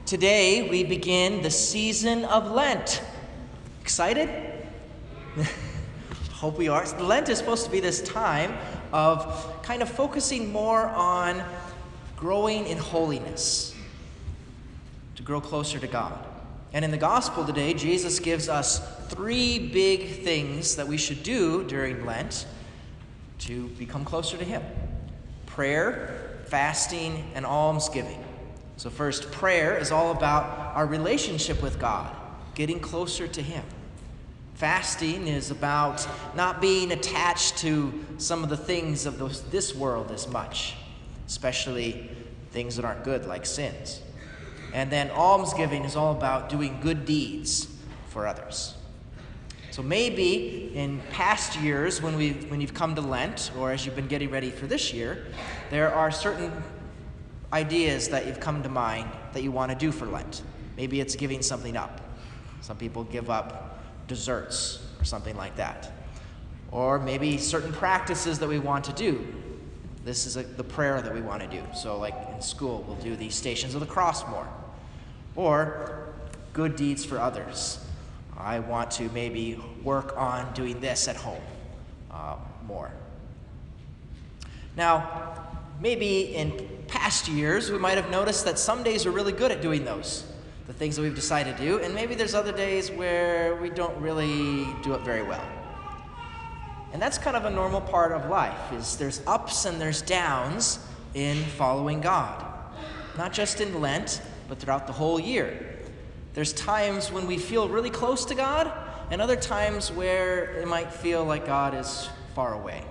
Today we begin the season of Lent. Excited? Hope we are. Lent is supposed to be this time of kind of focusing more on growing in holiness, to grow closer to God. And in the gospel today, Jesus gives us 3 big things that we should do during Lent to become closer to Him: prayer, fasting, and almsgiving. So first, prayer is all about our relationship with God, getting closer to Him. Fasting is about not being attached to some of the things of this world as much, especially things that aren't good, like sins. And then almsgiving is all about doing good deeds for others. So maybe in past years when you've come to Lent, or as you've been getting ready for this year, there are certain ideas that you've come to mind that you want to do for Lent. Maybe it's giving something up. Some people give up desserts or something like that. Or maybe certain practices that we want to do. This is the prayer that we want to do. So like in school, we'll do the Stations of the Cross more. Or good deeds for others. I want to maybe work on doing this at home more. Now, maybe in past years, we might have noticed that some days we're really good at doing those, the things that we've decided to do, and maybe there's other days where we don't really do it very well. And that's kind of a normal part of life, is there's ups and there's downs in following God. Not just in Lent, but throughout the whole year. There's times when we feel really close to God, and other times where it might feel like God is far away.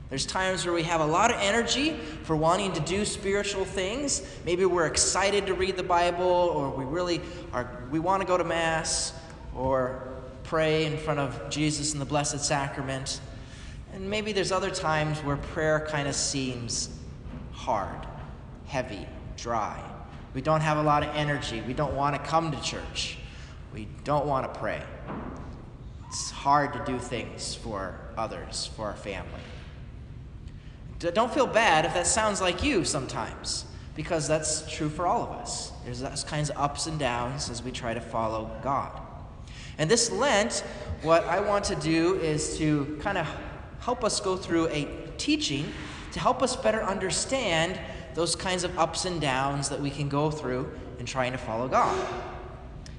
There's times where we have a lot of energy for wanting to do spiritual things. Maybe we're excited to read the Bible, or we want to go to Mass, or pray in front of Jesus in the Blessed Sacrament. And maybe there's other times where prayer kind of seems hard, heavy, dry. We don't have a lot of energy. We don't want to come to church. We don't want to pray. It's hard to do things for others, for our family. Don't feel bad if that sounds like you sometimes, because that's true for all of us. There's those kinds of ups and downs as we try to follow God. And this Lent, what I want to do is to kind of help us go through a teaching to help us better understand those kinds of ups and downs that we can go through in trying to follow God.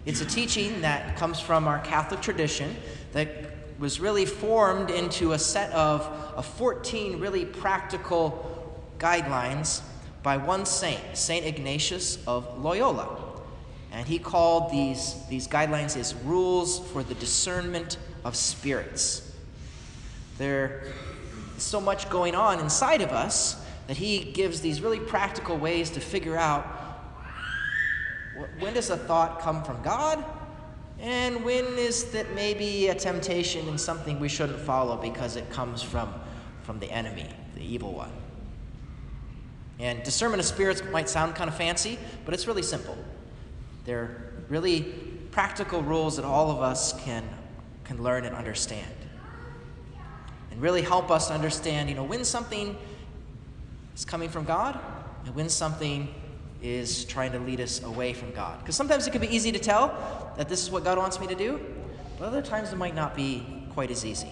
It's a teaching that comes from our Catholic tradition that was really formed into a set of 14 really practical guidelines by one saint, St. Ignatius of Loyola. And he called these guidelines his rules for the discernment of spirits. There's so much going on inside of us that he gives these really practical ways to figure out when does a thought come from God, and when is that maybe a temptation and something we shouldn't follow because it comes from the enemy, the evil one. And discernment of spirits might sound kind of fancy, but it's really simple. They're really practical rules that all of us can learn and understand. And really help us understand, when something is coming from God and when something is trying to lead us away from God. Because sometimes it can be easy to tell that this is what God wants me to do, but other times it might not be quite as easy.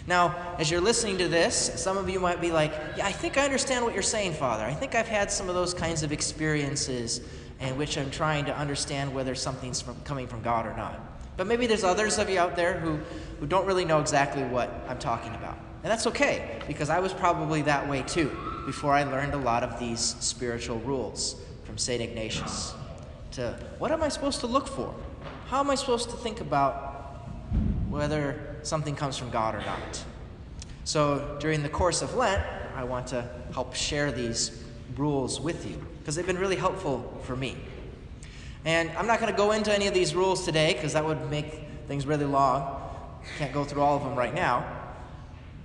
Now, as you're listening to this, some of you might be like, yeah, I think I understand what you're saying, Father. I think I've had some of those kinds of experiences in which I'm trying to understand whether something's coming from God or not. But maybe there's others of you out there who don't really know exactly what I'm talking about. And that's okay, because I was probably that way too before I learned a lot of these spiritual rules from St. Ignatius. To what am I supposed to look for? How am I supposed to think about whether something comes from God or not? So during the course of Lent, I want to help share these rules with you, because they've been really helpful for me. And I'm not going to go into any of these rules today, because that would make things really long. Can't go through all of them right now.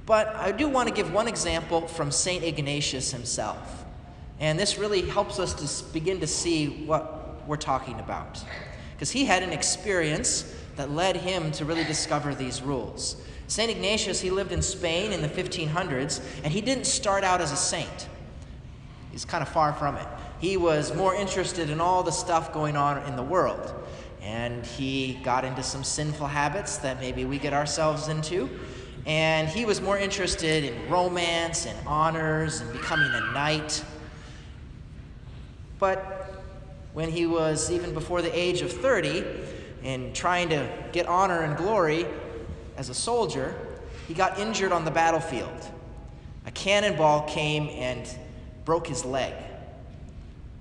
But I do want to give one example from St. Ignatius himself. And this really helps us to begin to see what we're talking about. Because he had an experience that led him to really discover these rules. St. Ignatius, he lived in Spain in the 1500s, and he didn't start out as a saint. He's kind of far from it. He was more interested in all the stuff going on in the world. And he got into some sinful habits that maybe we get ourselves into. And he was more interested in romance and honors and becoming a knight. But when he was even before the age of 30 and trying to get honor and glory as a soldier, he got injured on the battlefield. A cannonball came and broke his leg.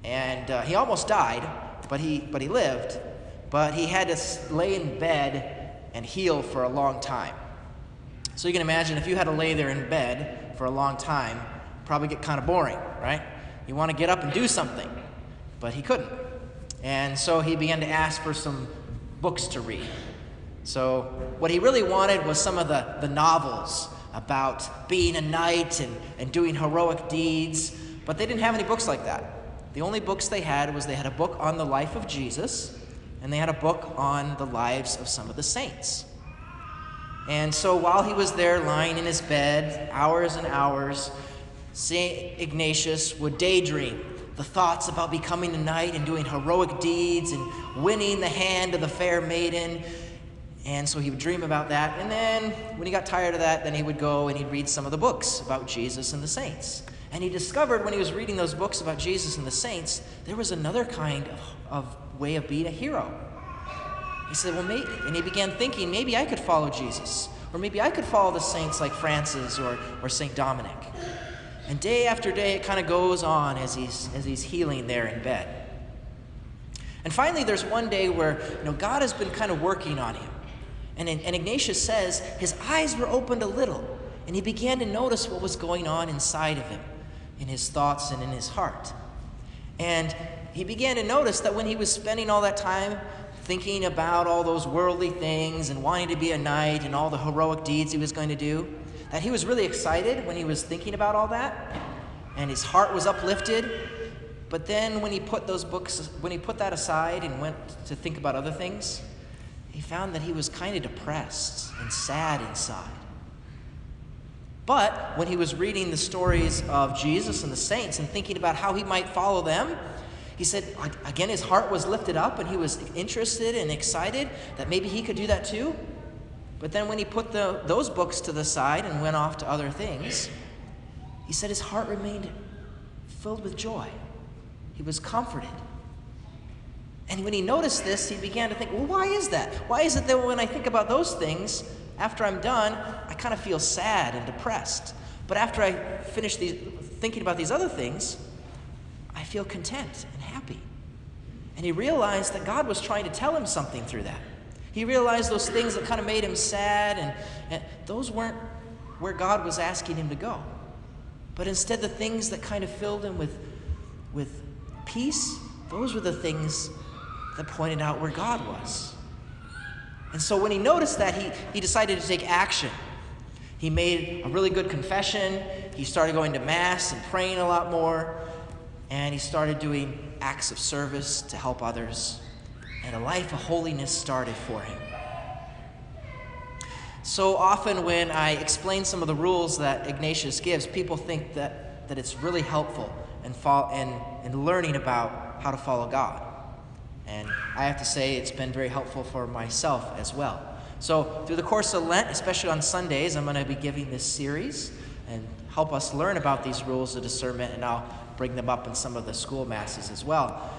And he almost died, but he lived. But he had to lay in bed and heal for a long time. So you can imagine if you had to lay there in bed for a long time, it'd probably get kind of boring, right? You want to get up and do something, but he couldn't. And so he began to ask for some books to read. So what he really wanted was some of the novels about being a knight and doing heroic deeds, but they didn't have any books like that. The only books they had a book on the life of Jesus, and they had a book on the lives of some of the saints. And so while he was there lying in his bed, hours and hours, St. Ignatius would daydream the thoughts about becoming a knight and doing heroic deeds and winning the hand of the fair maiden. And so he would dream about that. And then when he got tired of that, then he would go and he'd read some of the books about Jesus and the saints. And he discovered when he was reading those books about Jesus and the saints, there was another kind of way of being a hero. He said, well, maybe, and he began thinking, maybe I could follow Jesus, or maybe I could follow the saints like Francis or St. Dominic. And day after day, it kind of goes on as he's healing there in bed. And finally, there's one day where God has been kind of working on him. And Ignatius says his eyes were opened a little, and he began to notice what was going on inside of him, in his thoughts and in his heart. And he began to notice that when he was spending all that time thinking about all those worldly things and wanting to be a knight and all the heroic deeds he was going to do, that he was really excited when he was thinking about all that, and his heart was uplifted. But then when he put that aside and went to think about other things, he found that he was kind of depressed and sad inside. But when he was reading the stories of Jesus and the saints and thinking about how he might follow them, he said, again, his heart was lifted up and he was interested and excited that maybe he could do that too. But then when he put those books to the side and went off to other things, he said his heart remained filled with joy. He was comforted. And when he noticed this, he began to think, well, why is that? Why is it that when I think about those things, after I'm done, I kind of feel sad and depressed. But after I finish thinking about these other things, I feel content and happy. And he realized that God was trying to tell him something through that. He realized those things that kind of made him sad, and those weren't where God was asking him to go. But instead, the things that kind of filled him with peace, those were the things that pointed out where God was. And so when he noticed that, he decided to take action. He made a really good confession. He started going to Mass and praying a lot more. And he started doing acts of service to help others. And a life of holiness started for him. So often when I explain some of the rules that Ignatius gives, people think that it's really helpful in learning about how to follow God. And I have to say it's been very helpful for myself as well. So through the course of Lent, especially on Sundays, I'm going to be giving this series and help us learn about these rules of discernment, and I'll bring them up in some of the school masses as well.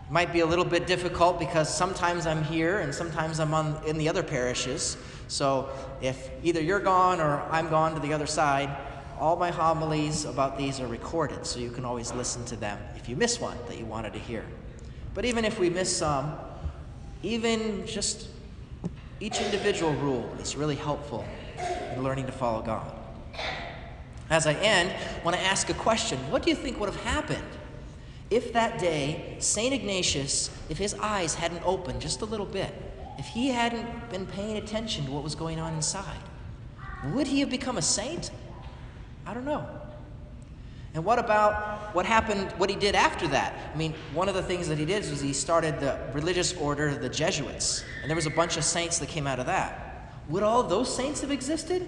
It might be a little bit difficult because sometimes I'm here and sometimes I'm in the other parishes. So if either you're gone or I'm gone to the other side, all my homilies about these are recorded, so you can always listen to them if you miss one that you wanted to hear. But even if we miss some, even just each individual rule is really helpful in learning to follow God. As I end, I want to ask a question. What do you think would have happened if that day, St. Ignatius, if his eyes hadn't opened just a little bit, if he hadn't been paying attention to what was going on inside? Would he have become a saint? I don't know. And what about what happened, what he did after that? I mean, one of the things that he did was he started the religious order of the Jesuits, and there was a bunch of saints that came out of that. Would all those saints have existed?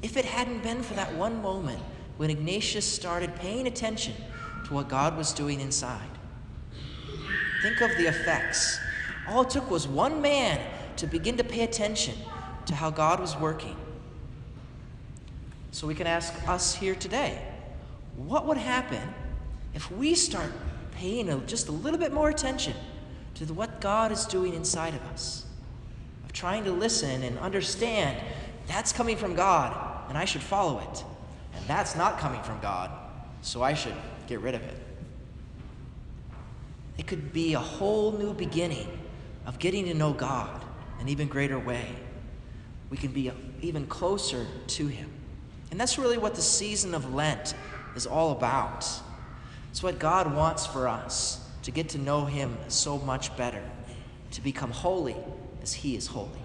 If it hadn't been for that one moment when Ignatius started paying attention to what God was doing inside. Think of the effects. All it took was one man to begin to pay attention to how God was working. So we can ask us here today, what would happen if we start paying just a little bit more attention to what God is doing inside of us? Of trying to listen and understand that's coming from God and I should follow it. And that's not coming from God, so I should get rid of it. It could be a whole new beginning of getting to know God in an even greater way. We can be even closer to him. And that's really what the season of Lent is all about. It's what God wants for us, to get to know him so much better, to become holy as he is holy.